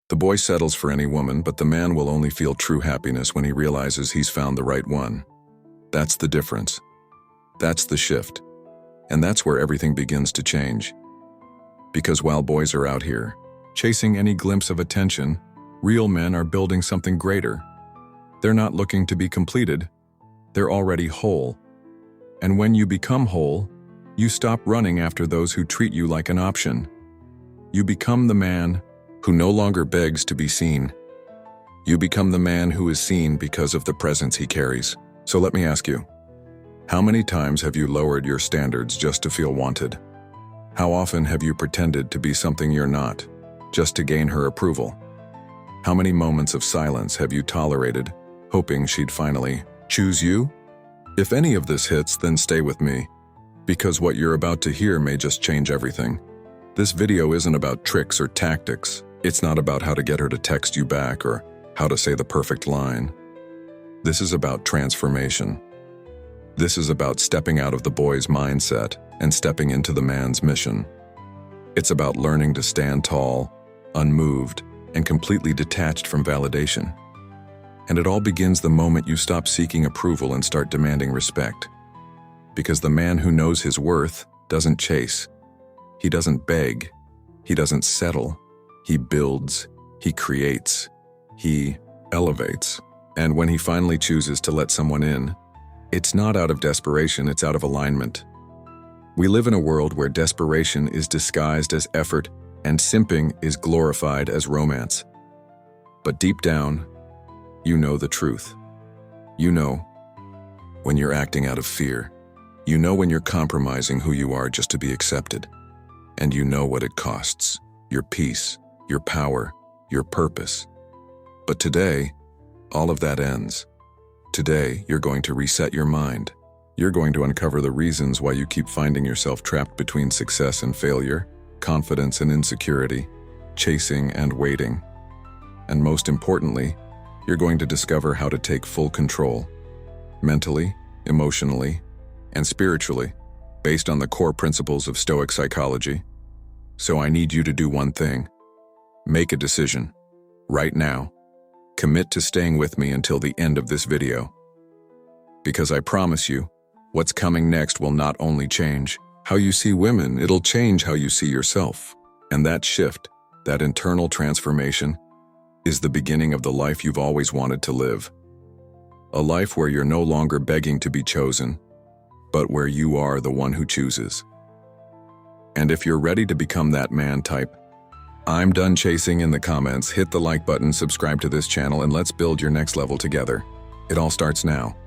The boy settles for any woman, but the man will only feel true happiness when he realizes he's found the right one. That's the difference. That's the shift. And that's where everything begins to change. Because while boys are out here, chasing any glimpse of attention, real men are building something greater. They're not looking to be completed. They're already whole. And when you become whole, you stop running after those who treat you like an option. You become the man who no longer begs to be seen. You become the man who is seen because of the presence he carries. So let me ask you, how many times have you lowered your standards just to feel wanted? How often have you pretended to be something you're not, just to gain her approval? How many moments of silence have you tolerated, hoping she'd finally choose you? If any of this hits, then stay with me, because what you're about to hear may just change everything. This video isn't about tricks or tactics. It's not about how to get her to text you back or how to say the perfect line. This is about transformation. This is about stepping out of the boy's mindset and stepping into the man's mission. It's about learning to stand tall, unmoved, and completely detached from validation. And it all begins the moment you stop seeking approval and start demanding respect. Because the man who knows his worth doesn't chase. He doesn't beg. He doesn't settle. He builds. He creates. He elevates. And when he finally chooses to let someone in, it's not out of desperation, it's out of alignment. We live in a world where desperation is disguised as effort and simping is glorified as romance. But deep down, you know the truth. You know when you're acting out of fear. You know when you're compromising who you are just to be accepted. And you know what it costs: your peace, your power, your purpose. But today, all of that ends. Today, you're going to reset your mind. You're going to uncover the reasons why you keep finding yourself trapped between success and failure, confidence and insecurity, chasing and waiting. And most importantly, you're going to discover how to take full control, mentally, emotionally, and spiritually, based on the core principles of Stoic psychology. So I need you to do one thing. Make a decision. Right now. Commit to staying with me until the end of this video. Because I promise you, what's coming next will not only change how you see women, it'll change how you see yourself. And that shift, that internal transformation, is the beginning of the life you've always wanted to live. A life where you're no longer begging to be chosen, but where you are the one who chooses. And if you're ready to become that man, type "I'm done chasing" in the comments, hit the like button, subscribe to this channel, and let's build your next level together. It all starts now.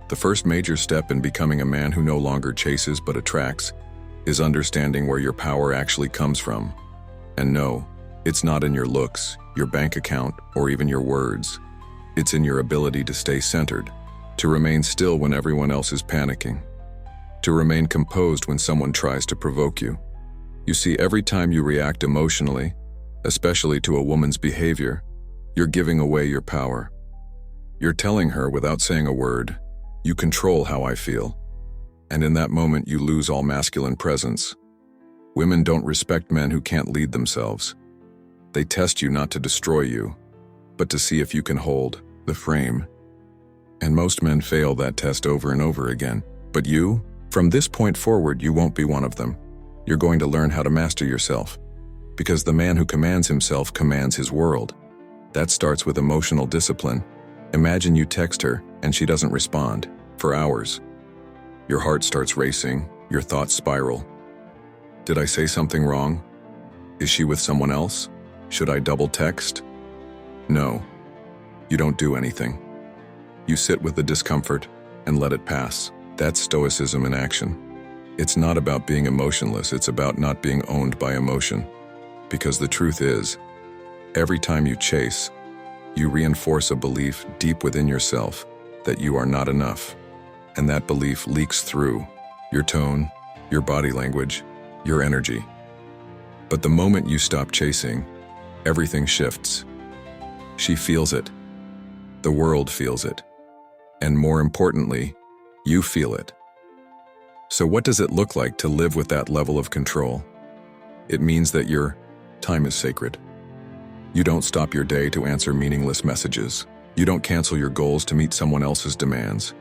The first major step in becoming a man who no longer chases but attracts is understanding where your power actually comes from. And no, it's not in your looks, your bank account, or even your words. It's in your ability to stay centered, to remain still when everyone else is panicking, to remain composed when someone tries to provoke you. You see, every time you react emotionally, especially to a woman's behavior, you're giving away your power. You're telling her without saying a word, "You control how I feel." And in that moment, you lose all masculine presence. Women don't respect men who can't lead themselves. They test you not to destroy you, but to see if you can hold the frame. And most men fail that test over and over again. But you, from this point forward, you won't be one of them. You're going to learn how to master yourself. Because the man who commands himself commands his world. That starts with emotional discipline. Imagine you text her and she doesn't respond for hours. Your heart starts racing, your thoughts spiral. Did I say something wrong? Is she with someone else? Should I double text? No, you don't do anything. You sit with the discomfort and let it pass. That's stoicism in action. It's not about being emotionless, it's about not being owned by emotion. Because the truth is, every time you chase, you reinforce a belief deep within yourself that you are not enough. And that belief leaks through your tone, your body language, your energy. But the moment you stop chasing, everything shifts. She feels it. The world feels it. And more importantly, you feel it. So what does it look like to live with that level of control? It means that your time is sacred. You don't stop your day to answer meaningless messages. You don't cancel your goals to meet someone else's demands.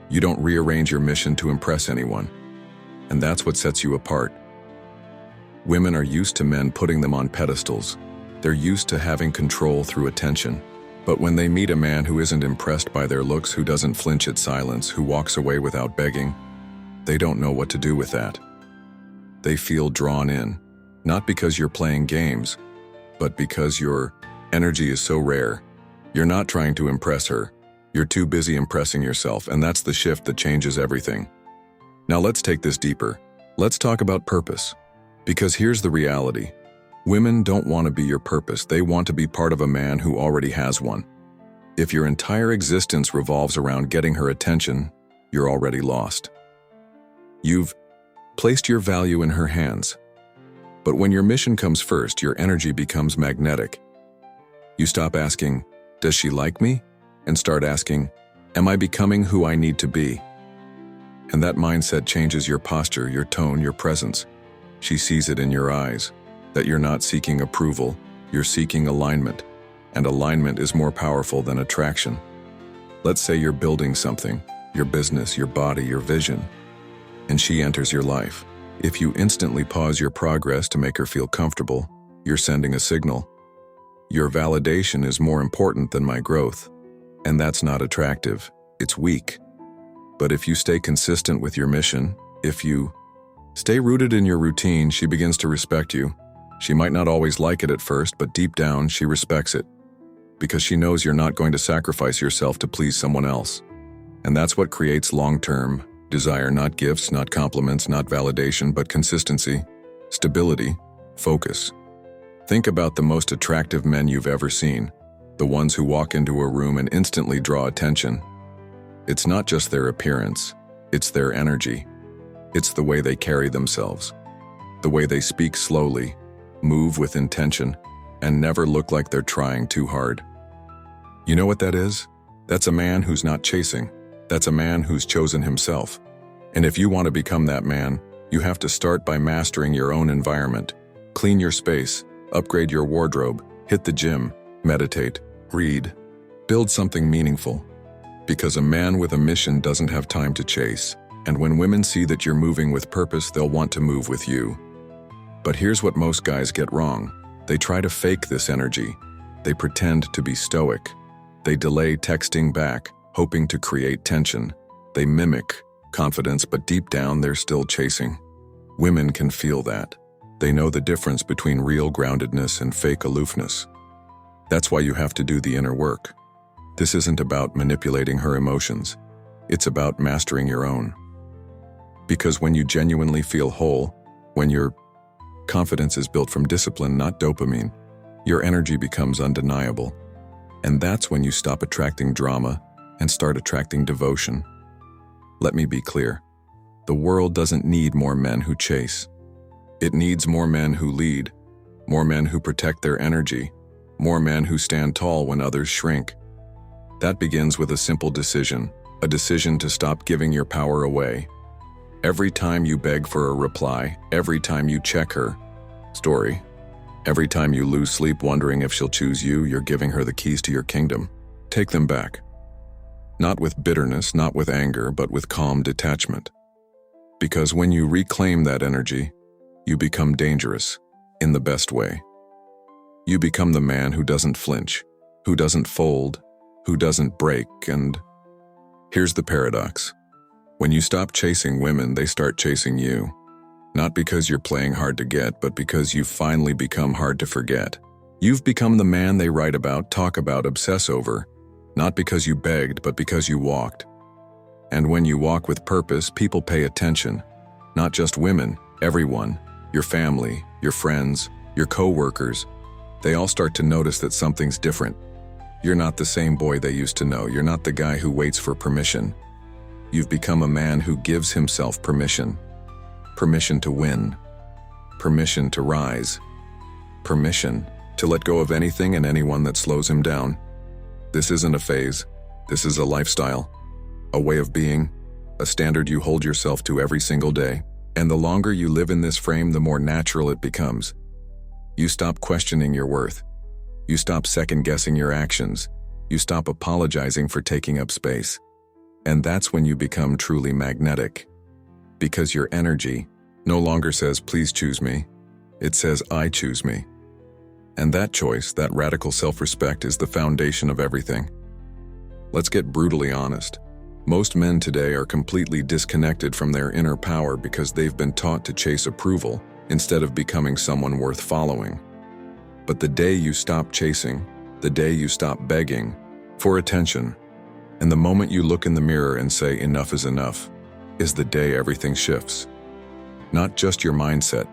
You don't rearrange your mission to impress anyone. And that's what sets you apart. Women are used to men putting them on pedestals. They're used to having control through attention. But when they meet a man who isn't impressed by their looks, who doesn't flinch at silence, who walks away without begging, they don't know what to do with that. They feel drawn in, not because you're playing games, but because your energy is so rare. You're not trying to impress her. You're too busy impressing yourself, and that's the shift that changes everything. Now let's take this deeper. Let's talk about purpose. Because here's the reality. Women don't want to be your purpose. They want to be part of a man who already has one. If your entire existence revolves around getting her attention, you're already lost. You've placed your value in her hands. But when your mission comes first, your energy becomes magnetic. You stop asking, "Does she like me?" and start asking, "Am I becoming who I need to be?" And that mindset changes your posture, your tone, your presence. She sees it in your eyes, that you're not seeking approval, you're seeking alignment. And alignment is more powerful than attraction. Let's say you're building something, your business, your body, your vision, and she enters your life. If you instantly pause your progress to make her feel comfortable, you're sending a signal. Your validation is more important than my growth. And that's not attractive, it's weak. But if you stay consistent with your mission, if you stay rooted in your routine, she begins to respect you. She might not always like it at first, but deep down, she respects it. Because she knows you're not going to sacrifice yourself to please someone else. And that's what creates long-term desire, not gifts, not compliments, not validation, but consistency, stability, focus. Think about the most attractive men you've ever seen, the ones who walk into a room and instantly draw attention. It's not just their appearance, it's their energy. It's the way they carry themselves, the way they speak slowly, move with intention, and never look like they're trying too hard. You know what that is? That's a man who's not chasing. That's a man who's chosen himself. And if you want to become that man, you have to start by mastering your own environment. Clean your space, upgrade your wardrobe, hit the gym, meditate, read, build something meaningful. Because a man with a mission doesn't have time to chase. And when women see that you're moving with purpose, they'll want to move with you. But here's what most guys get wrong. They try to fake this energy. They pretend to be stoic. They delay texting back, hoping to create tension. They mimic confidence, but deep down they're still chasing. Women can feel that. They know the difference between real groundedness and fake aloofness. That's why you have to do the inner work. This isn't about manipulating her emotions. It's about mastering your own. Because when you genuinely feel whole, when your confidence is built from discipline, not dopamine, your energy becomes undeniable. And that's when you stop attracting drama and start attracting devotion. Let me be clear. The world doesn't need more men who chase. It needs more men who lead, more men who protect their energy, more men who stand tall when others shrink. That begins with a simple decision, a decision to stop giving your power away. Every time you beg for a reply, every time you check her story, every time you lose sleep wondering if she'll choose you, you're giving her the keys to your kingdom. Take them back. Not with bitterness, not with anger, but with calm detachment. Because when you reclaim that energy, you become dangerous, in the best way. You become the man who doesn't flinch, who doesn't fold, who doesn't break. And here's the paradox. When you stop chasing women, they start chasing you. Not because you're playing hard to get, but because you've finally become hard to forget. You've become the man they write about, talk about, obsess over. Not because you begged, but because you walked. And when you walk with purpose, people pay attention. Not just women, everyone. Your family, your friends, your co-workers. They all start to notice that something's different. You're not the same boy they used to know. You're not the guy who waits for permission. You've become a man who gives himself permission. Permission to win. Permission to rise. Permission to let go of anything and anyone that slows him down. This isn't a phase. This is a lifestyle. A way of being. A standard you hold yourself to every single day. And the longer you live in this frame, the more natural it becomes. You stop questioning your worth. You stop second-guessing your actions. You stop apologizing for taking up space. And that's when you become truly magnetic. Because your energy no longer says, "Please choose me." It says, "I choose me." And that choice, that radical self-respect, is the foundation of everything. Let's get brutally honest. Most men today are completely disconnected from their inner power because they've been taught to chase approval instead of becoming someone worth following. But the day you stop chasing, the day you stop begging for attention, and the moment you look in the mirror and say enough is the day everything shifts. Not just your mindset,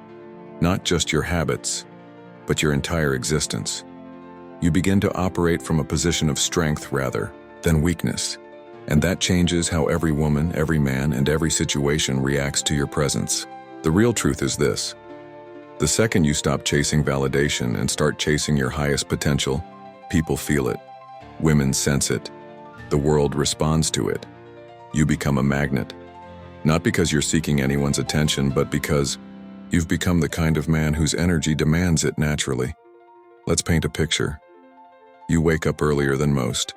not just your habits, but your entire existence. You begin to operate from a position of strength rather than weakness. And that changes how every woman, every man, and every situation reacts to your presence. The real truth is this: the second you stop chasing validation and start chasing your highest potential, people feel it. Women sense it. The world responds to it. You become a magnet. Not because you're seeking anyone's attention, but because you've become the kind of man whose energy demands it naturally. Let's paint a picture. You wake up earlier than most.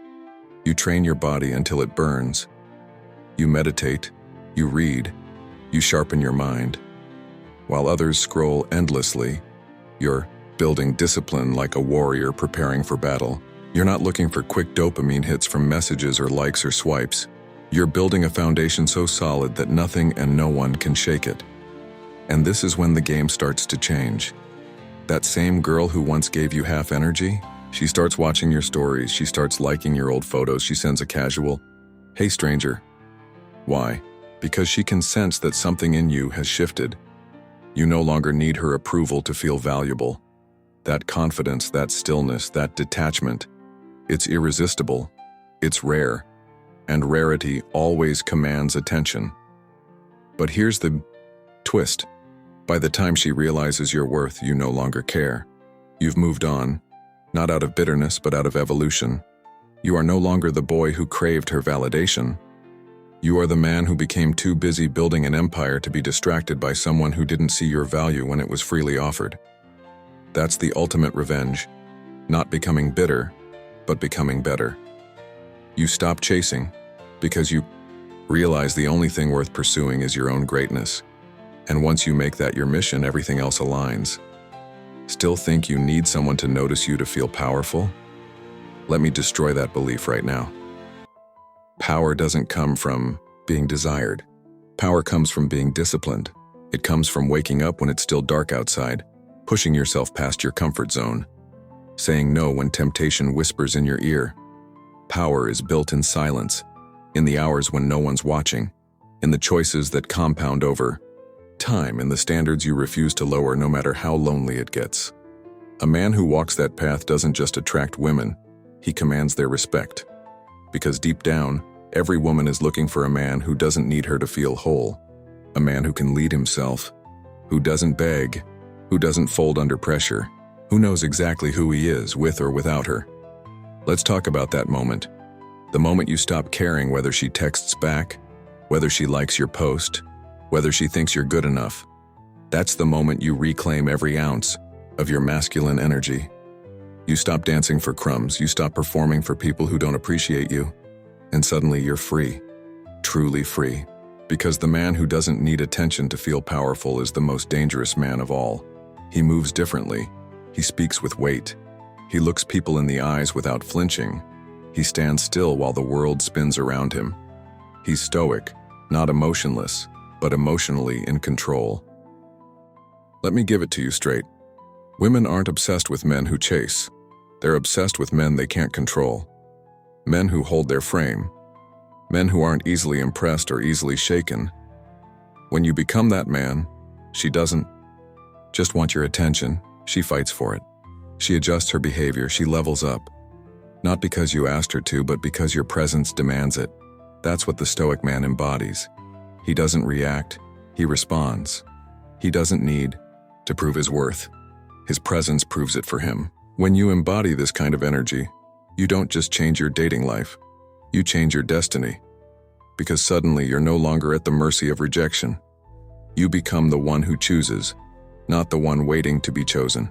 You train your body until it burns. You meditate, you read, you sharpen your mind. While others scroll endlessly, you're building discipline like a warrior preparing for battle. You're not looking for quick dopamine hits from messages or likes or swipes. You're building a foundation so solid that nothing and no one can shake it. And this is when the game starts to change. That same girl who once gave you half energy, she starts watching your stories, she starts liking your old photos, she sends a casual, "Hey stranger." Why? Because she can sense that something in you has shifted. You no longer need her approval to feel valuable. That confidence, that stillness, that detachment, it's irresistible, it's rare, and rarity always commands attention. But here's the twist. By the time she realizes your worth, you no longer care. You've moved on, not out of bitterness, but out of evolution. You are no longer the boy who craved her validation. You are the man who became too busy building an empire to be distracted by someone who didn't see your value when it was freely offered. That's the ultimate revenge. Not becoming bitter, but becoming better. You stop chasing because you realize the only thing worth pursuing is your own greatness. And once you make that your mission, everything else aligns. Still think you need someone to notice you to feel powerful? Let me destroy that belief right now. Power doesn't come from being desired. Power comes from being disciplined. It comes from waking up when it's still dark outside, pushing yourself past your comfort zone, saying no when temptation whispers in your ear. Power is built in silence, in the hours when no one's watching, in the choices that compound over time, in the standards you refuse to lower no matter how lonely it gets. A man who walks that path doesn't just attract women, he commands their respect. Because deep down, every woman is looking for a man who doesn't need her to feel whole, a man who can lead himself, who doesn't beg, who doesn't fold under pressure, who knows exactly who he is, with or without her. Let's talk about that moment. The moment you stop caring whether she texts back, whether she likes your post, whether she thinks you're good enough. That's the moment you reclaim every ounce of your masculine energy. You stop dancing for crumbs, you stop performing for people who don't appreciate you, and suddenly you're free, truly free. Because the man who doesn't need attention to feel powerful is the most dangerous man of all. He moves differently, he speaks with weight, he looks people in the eyes without flinching, he stands still while the world spins around him. He's stoic, not emotionless, but emotionally in control. Let me give it to you straight. Women aren't obsessed with men who chase. They're obsessed with men they can't control. Men who hold their frame. Men who aren't easily impressed or easily shaken. When you become that man, she doesn't just want your attention, she fights for it. She adjusts her behavior, she levels up. Not because you asked her to, but because your presence demands it. That's what the stoic man embodies. He doesn't react, he responds. He doesn't need to prove his worth. His presence proves it for him. When you embody this kind of energy, you don't just change your dating life, you change your destiny. Because suddenly you're no longer at the mercy of rejection. You become the one who chooses, not the one waiting to be chosen.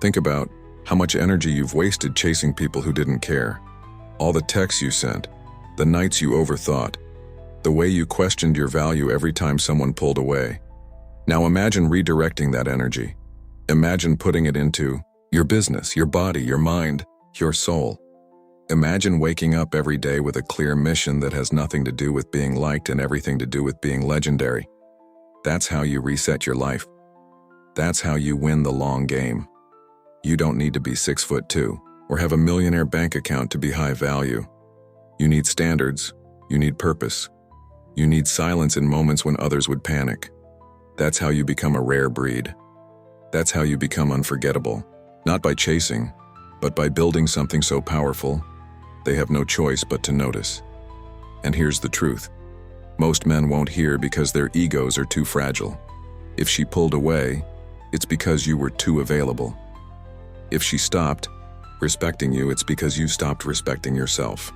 Think about How much energy you've wasted chasing people who didn't care. All the texts you sent, the nights you overthought, the way you questioned your value every time someone pulled away. Now imagine redirecting that energy. Imagine putting it into your business, your body, your mind, your soul. Imagine waking up every day with a clear mission that has nothing to do with being liked and everything to do with being legendary. That's how you reset your life. That's how you win the long game. You don't need to be 6'2" or have a millionaire bank account to be high value. You need standards. You need purpose. You need silence in moments when others would panic. That's how you become a rare breed. That's how you become unforgettable. Not by chasing, but by building something so powerful, they have no choice but to notice. And here's the truth. Most men won't hear because their egos are too fragile. If she pulled away, it's because you were too available. If she stopped respecting you, it's because you stopped respecting yourself.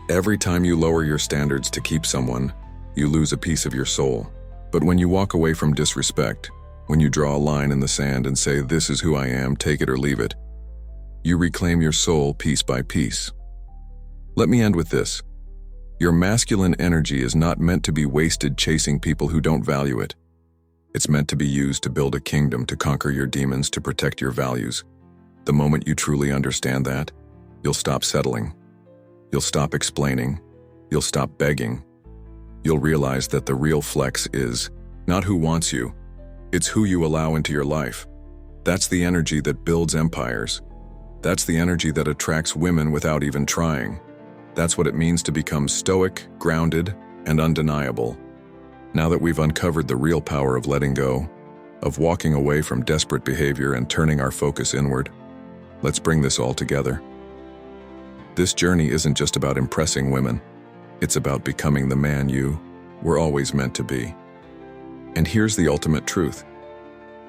Every time you lower your standards to keep someone, you lose a piece of your soul. But when you walk away from disrespect, when you draw a line in the sand and say, "This is who I am, take it or leave it," you reclaim your soul piece by piece. Let me end with this. Your masculine energy is not meant to be wasted chasing people who don't value it. It's meant to be used to build a kingdom, to conquer your demons, to protect your values. The moment you truly understand that, you'll stop settling. You'll stop explaining. You'll stop begging. You'll realize that the real flex is not who wants you, it's who you allow into your life. That's the energy that builds empires. That's the energy that attracts women without even trying. That's what it means to become stoic, grounded, and undeniable. Now that we've uncovered the real power of letting go, of walking away from desperate behavior and turning our focus inward, let's bring this all together. This journey isn't just about impressing women. It's about becoming the man you were always meant to be. And here's the ultimate truth.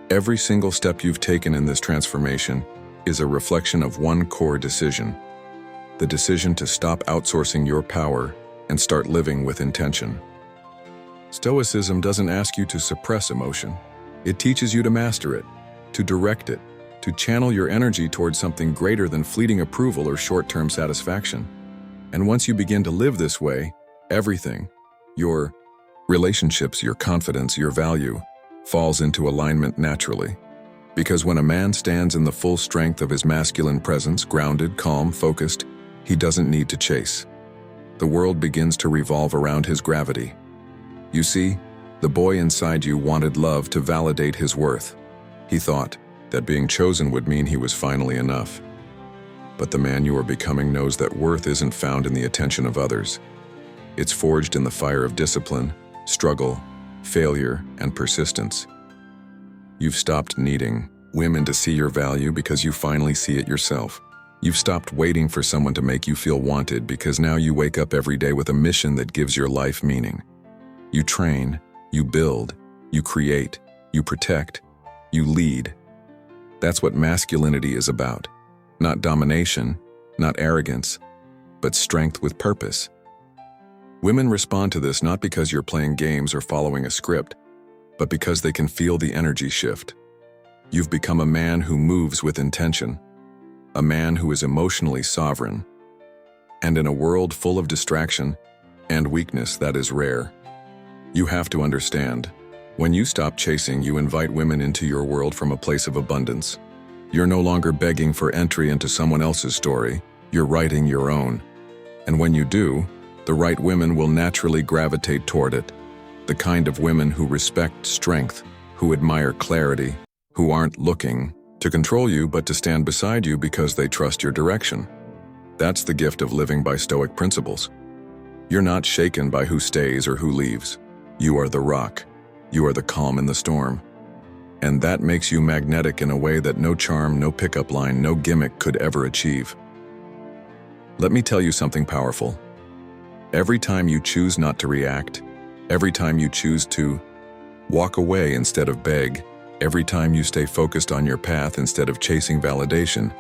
Every single step you've taken in this transformation is a reflection of one core decision. The decision to stop outsourcing your power and start living with intention. Stoicism doesn't ask you to suppress emotion. It teaches you to master it, to direct it, to channel your energy towards something greater than fleeting approval or short-term satisfaction. And once you begin to live this way, everything, your relationships, your confidence, your value, falls into alignment naturally. Because when a man stands in the full strength of his masculine presence, grounded, calm, focused, he doesn't need to chase. The world begins to revolve around his gravity. You see, the boy inside you wanted love to validate his worth. He thought that being chosen would mean he was finally enough. But the man you are becoming knows that worth isn't found in the attention of others. It's forged in the fire of discipline, struggle, failure, and persistence. You've stopped needing women to see your value because you finally see it yourself. You've stopped waiting for someone to make you feel wanted because now you wake up every day with a mission that gives your life meaning. You train, you build, you create, you protect, you lead. That's what masculinity is about. Not domination, not arrogance, but strength with purpose. Women respond to this not because you're playing games or following a script, but because they can feel the energy shift. You've become a man who moves with intention, a man who is emotionally sovereign, and in a world full of distraction and weakness that is rare. You have to understand, when you stop chasing, you invite women into your world from a place of abundance. You're no longer begging for entry into someone else's story, you're writing your own. And when you do, the right women will naturally gravitate toward it. The kind of women who respect strength, who admire clarity, who aren't looking to control you but to stand beside you because they trust your direction. That's the gift of living by Stoic principles. You're not shaken by who stays or who leaves. You are the rock. You are the calm in the storm. And that makes you magnetic in a way that no charm, no pickup line, no gimmick could ever achieve. Let me tell you something powerful. Every time you choose not to react, every time you choose to walk away instead of beg, every time you stay focused on your path instead of chasing validation,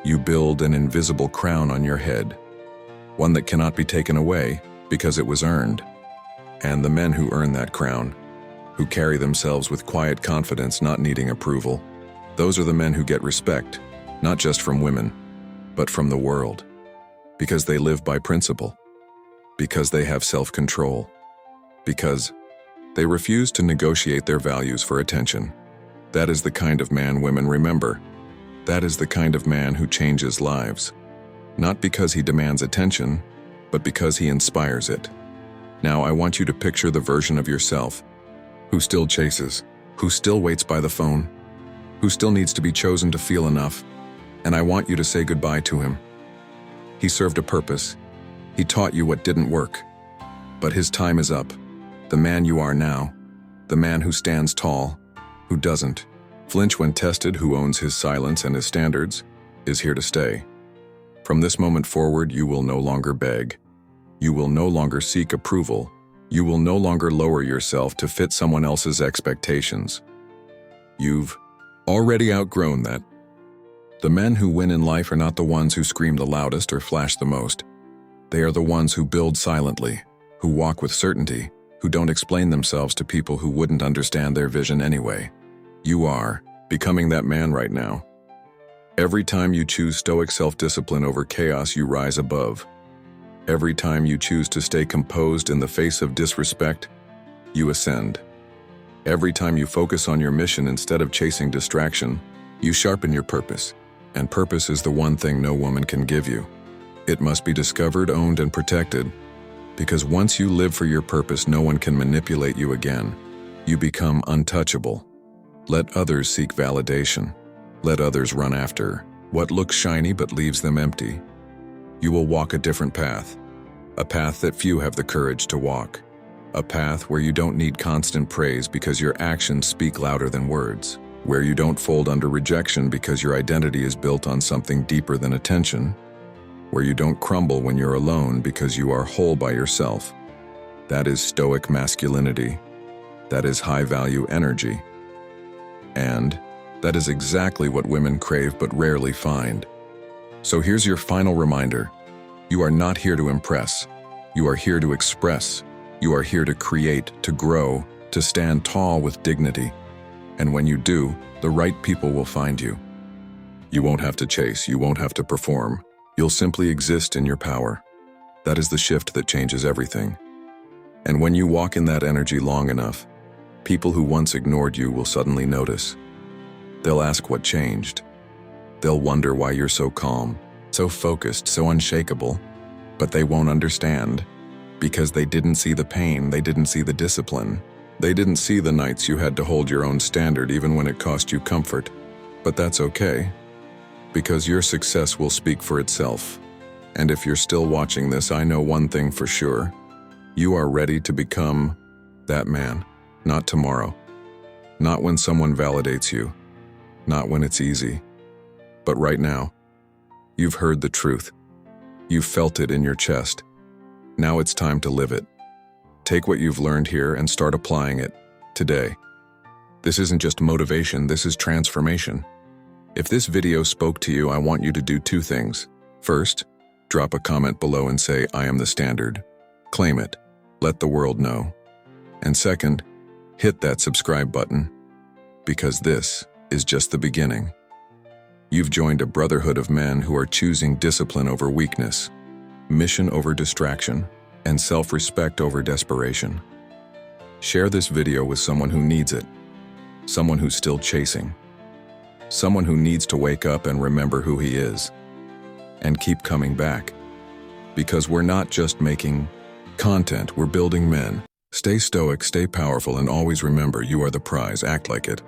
you build an invisible crown on your head, one that cannot be taken away because it was earned. And the men who earn that crown, who carry themselves with quiet confidence, not needing approval, those are the men who get respect, Not just from women, but from the world. Because they live by principle. Because they have self-control. Because they refuse to negotiate their values for attention. That is the kind of man women remember. That is the kind of man who changes lives. Not because he demands attention, but because he inspires it. Now I want you to picture the version of yourself who still chases, who still waits by the phone, who still needs to be chosen to feel enough, and I want you to say goodbye to him. He served a purpose. He taught you what didn't work. But his time is up. The man you are now, the man who stands tall, who doesn't flinch when tested, who owns his silence and his standards, is here to stay. From this moment forward, you will no longer beg. You will no longer seek approval. You will no longer lower yourself to fit someone else's expectations. You've already outgrown that. The men who win in life are not the ones who scream the loudest or flash the most. They are the ones who build silently, who walk with certainty, who don't explain themselves to people who wouldn't understand their vision anyway. You are becoming that man right now. Every time you choose stoic self-discipline over chaos, you rise above. Every time you choose to stay composed in the face of disrespect, you ascend. Every time you focus on your mission instead of chasing distraction, you sharpen your purpose. And purpose is the one thing no woman can give you. It must be discovered, owned, and protected. Because once you live for your purpose, no one can manipulate you again. You become untouchable. Let others seek validation. Let others run after what looks shiny but leaves them empty. You will walk a different path. A path that few have the courage to walk. A path where you don't need constant praise because your actions speak louder than words. Where you don't fold under rejection because your identity is built on something deeper than attention. Where you don't crumble when you're alone because you are whole by yourself. That is stoic masculinity. That is high-value energy. And that is exactly what women crave but rarely find. So here's your final reminder. You are not here to impress. You are here to express. You are here to create, to grow, to stand tall with dignity. And when you do, the right people will find you. You won't have to chase. You won't have to perform. You'll simply exist in your power. That is the shift that changes everything. And when you walk in that energy long enough, people who once ignored you will suddenly notice. They'll ask what changed. They'll wonder why you're so calm, so focused, so unshakable. But they won't understand. Because they didn't see the pain, they didn't see the discipline. They didn't see the nights you had to hold your own standard even when it cost you comfort. But that's okay. Because your success will speak for itself. And if you're still watching this, I know one thing for sure. You are ready to become that man. Not tomorrow. Not when someone validates you. Not when it's easy. But right now. You've heard the truth. You've felt it in your chest. Now it's time to live it. Take what you've learned here and start applying it today. This isn't just motivation, this is transformation. If this video spoke to you, I want you to do two things. First, drop a comment below and say, I am the standard. Claim it. Let the world know. And second, hit that subscribe button. Because this is just the beginning. You've joined a brotherhood of men who are choosing discipline over weakness, mission over distraction, and self-respect over desperation. Share this video with someone who needs it, someone who's still chasing, someone who needs to wake up and remember who he is, and keep coming back. Because we're not just making content, we're building men. Stay stoic, stay powerful, and always remember you are the prize. Act like it.